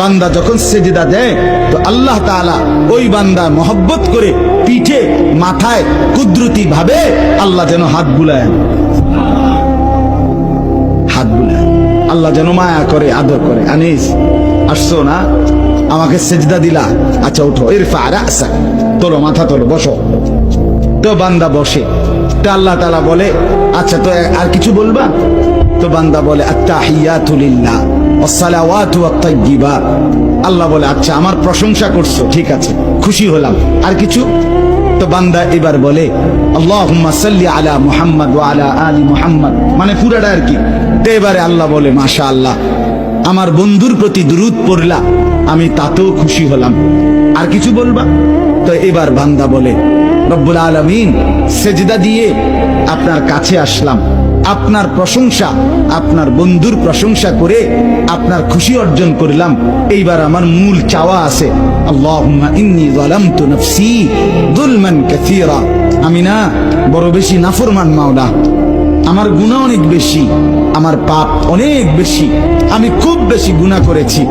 বান্দা যখন সেজদা দেয় তো আল্লাহ তাআলা ওই বান্দা মহব্বত করে পিঠে মাথায় কুদরতি ভাবে আল্লাহ যেন হাত বুলায়, হাত বুলায়, আল্লাহ যেন মায়া করে, আদর করে। আনিস আসছো না, আমাকে সেজদা দিলা, আচ্ছা উঠো, ইরফা রাসাক, তোলো মাথা তোলো, বসো। তো বান্দা বসে, তো আল্লাহ তাআলা বলে আচ্ছা তো আর কিছু বলবা? তো বান্দা বলে আত্তাহিয়াতু লিল্লাহ ওয়াসসালাওয়াতু ওয়াত-তাইয়্যিবাত। আল্লাহ বলে আচ্ছা আমার প্রশংসা করছো, ঠিক আছে, খুশি হলাম, আর কিছু? তো বান্দা এবার বলে আল্লাহুম্মা সাল্লি আলা মুহাম্মদ ওয়া আলা আলি মুহাম্মদ, মানে পুরাটা আর কি। তো এবারে আল্লাহ বলে মাশাআল্লাহ, আমার বন্ধুর প্রতি দুরূদ পড়লা, আমি তাতেও খুশি হলাম, আর কিছু বলবা? তো এবার বান্দা বলে রব্বুল আলামিন, সেজদা দিয়ে আপনার কাছে আসলাম, আপনার প্রশংসা, আপনার বন্ধুর প্রশংসা করে আপনার খুশি অর্জন করলাম। এইবার আমার মূল চাওয়া আছে, আল্লাহুম্মা ইন্নী যালামতু নাফসি যুলমান কাসীরা, আমি না বড় বেশি নাফরমান মাওলা, আমার গুনাহ অনেক বেশি, আমার পাপ অনেক বেশি, আমি খুব বেশি গুনাহ করেছি,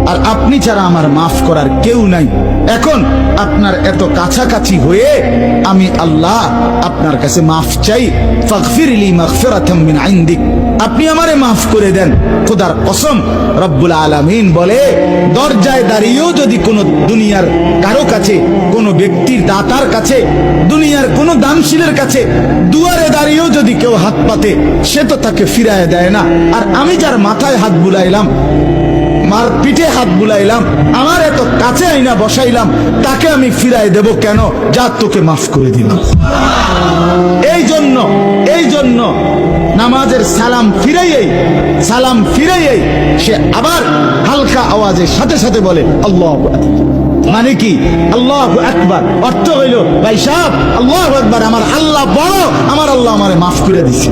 আর আপনি ছাড়া আমার মাফ করার কেউ নাই। এখন আপনার এত কাছাকাছি হয়ে আমি আল্লাহ আপনার কাছে মাফ চাই, ফাগফিরলি মাগফিরাতাম মিন ইনদিক, আপনি আমারে মাফ করে দেন। খোদার কসম, রব্বুল আলামিন বলে দরজায় দাঁড়িয়েও যদি কোনো দুনিয়ার কারো কাছে, কোনো ব্যক্তির দাতার কাছে, দুনিয়ার কোনো দানশীলের কাছে দুয়ারে দাঁড়িয়েও যদি কেউ হাত পাতে, সে তো তাকে ফিরায় দেয় না। আর আমি যার মাথায় হাত বুলাইলাম, মার পিঠে হাত বুলাইলাম, আমার এত কাছে আইনা বসাইলাম, তাকে আমি ফিরায় দেব কেন? যা তোকে মাফ করে দিলাম। এই জন্য নামাজের সালাম ফিরাইয়েই সে আবার হালকা আওয়াজের সাথে সাথে বলে আল্লাহু আকবার। মানে কি আল্লাহু আকবার? অর্থ হইল ভাই সাহেব আল্লাহু আকবার, আমার আল্লাহ বড়, আমার আল্লাহ আমারে মাফ করে দিছে।